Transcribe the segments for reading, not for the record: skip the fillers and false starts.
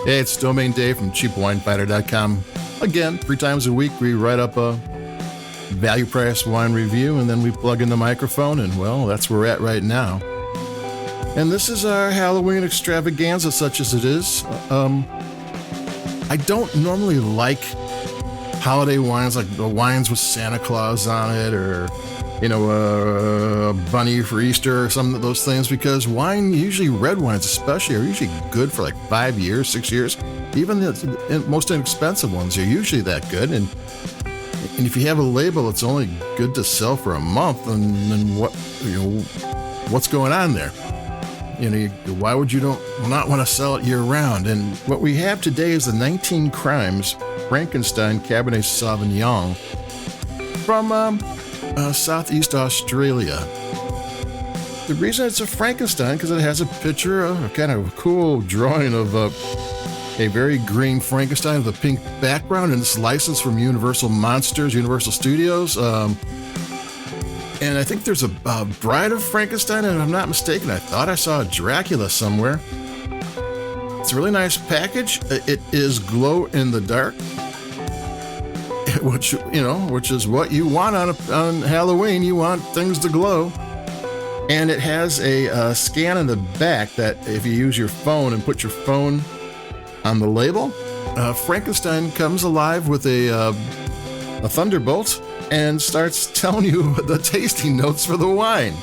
Hey, it's Domain Dave from CheapWineFighter.com. Again, 3 times a week we write up a value price wine review and then we plug in the microphone and, well, that's where we're at right now. And this is our Halloween extravaganza, such as it is. I don't normally like holiday wines, like the wines with Santa Claus on it, or a bunny for Easter or some of those things, because wine, usually red wines especially, are usually good for like 5 years, 6 years. Even the most inexpensive ones are usually that good. And if you have a label, it's only good to sell for a month. And then what's going on there? Why would you not want to sell it year round? And what we have today is the 19 Crimes Frankenstein Cabernet Sauvignon from Southeast Australia. The reason it's a Frankenstein because it has a picture, a kind of cool drawing of a very green Frankenstein with a pink background, and it's licensed from Universal Studios. And I think there's a Bride of Frankenstein, and if I'm not mistaken, I thought I saw a Dracula somewhere. It's a really nice package. It is glow in the dark, which is what you want on Halloween. You want things to glow. And it has a scan in the back that if you use your phone and put your phone on the label, Frankenstein comes alive with a thunderbolt and starts telling you the tasting notes for the wine.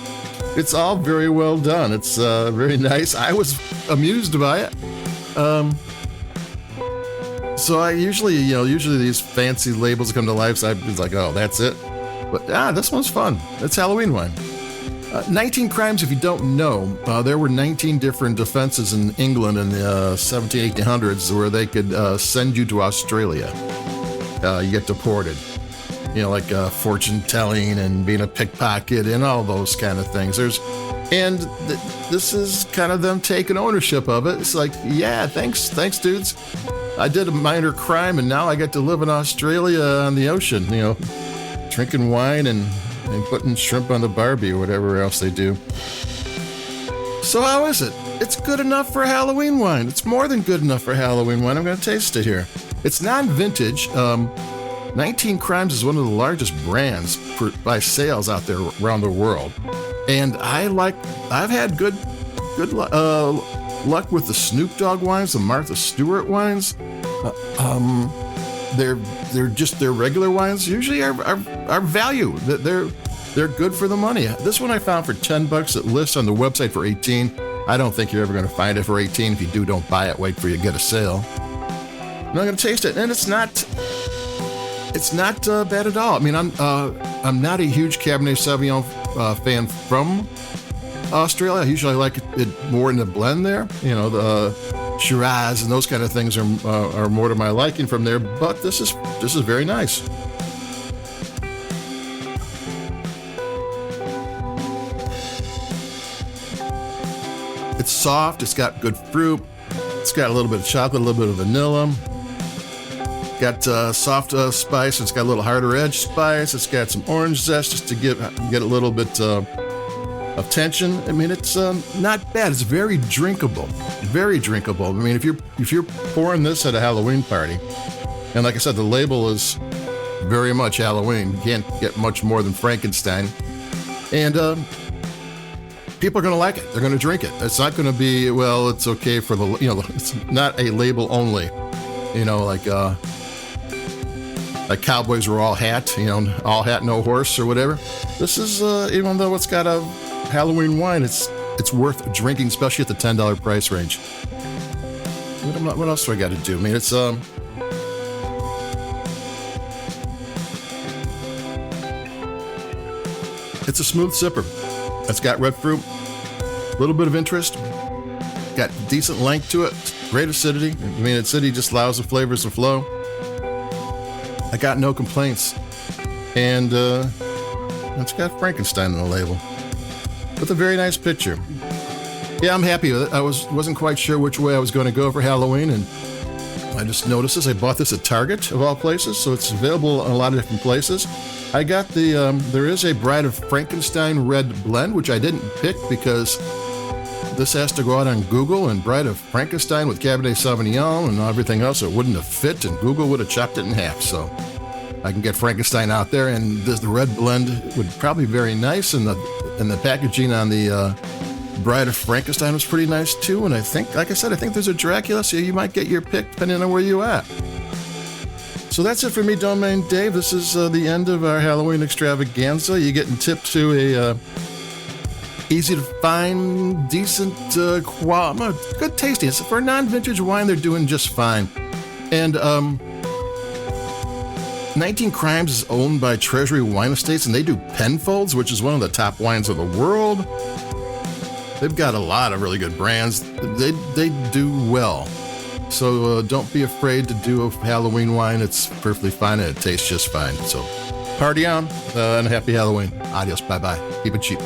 It's all very well done. It's very nice. I was amused by it. So I usually these fancy labels come to life, so I was like, oh, that's it. But this one's fun. It's Halloween wine. 19 Crimes, if you don't know, there were 19 different offenses in England in the 1800s where they could send you to Australia. You get deported. Like fortune telling and being a pickpocket and all those kind of things. This is kind of them taking ownership of it. It's like, yeah, thanks dudes. I did a minor crime and now I get to live in Australia on the ocean, drinking wine and putting shrimp on the barbie or whatever else they do. So how is it? It's good enough for Halloween wine. It's more than good enough for Halloween wine. I'm going to taste it here. It's non-vintage. 19 Crimes is one of the largest brands by sales out there around the world. And I've had good luck with the Snoop Dogg wines, the Martha Stewart wines. Their regular wines usually are value. They're good for the money. This one I found for $10. It lists on the website for $18. I don't think you're ever going to find it for $18. If you do, don't buy it. Wait for you to get a sale. I'm going to taste it, and it's not bad at all. I mean, I'm not a huge Cabernet Sauvignon fan from Australia. I usually like it more in the blend there. The Shiraz and those kind of things are more to my liking from there. But this is very nice. It's soft. It's got good fruit. It's got a little bit of chocolate, a little bit of vanilla. Got soft spice. It's got a little harder edge spice. It's got some orange zest just to get a little bit of tension. I mean, it's not bad. It's very drinkable. Very drinkable. I mean, if you're pouring this at a Halloween party, and like I said, the label is very much Halloween. You can't get much more than Frankenstein. And people are going to like it. They're going to drink it. It's not going to be, well, it's okay for the, it's not a label only. Like cowboys were all hat, all hat, no horse or whatever. This is, even though it's got a Halloween wine, it's worth drinking, especially at the $10 price range. What else do I got to do? I mean, it's a smooth sipper. It's got red fruit, a little bit of interest, got decent length to it, great acidity. I mean, acidity just allows the flavors to flow. I got no complaints. And it's got Frankenstein on the label with a very nice picture. Yeah, I'm happy with it. I wasn't quite sure which way I was going to go for Halloween, and I just noticed this. I bought this at Target, of all places, so it's available in a lot of different places. I got there is a Bride of Frankenstein Red blend, which I didn't pick because this has to go out on Google, and Bride of Frankenstein with Cabernet Sauvignon and everything else, it wouldn't have fit, and Google would have chopped it in half. So I can get Frankenstein out there, and the red blend would probably be very nice, and the packaging on the Bride of Frankenstein was pretty nice too. And I think, like I said, I think there's a Dracula, so you might get your pick depending on where you at. So that's it for me, Domain Dave. This is the end of our Halloween extravaganza. You're getting tipped to a easy to find, decent quality, good tasting. For a non-vintage wine, they're doing just fine. And 19 Crimes is owned by Treasury Wine Estates, and they do Penfolds, which is one of the top wines of the world. They've got a lot of really good brands. They do well. So don't be afraid to do a Halloween wine. It's perfectly fine, and it tastes just fine. So party on, and happy Halloween. Adios. Bye-bye. Keep it cheap.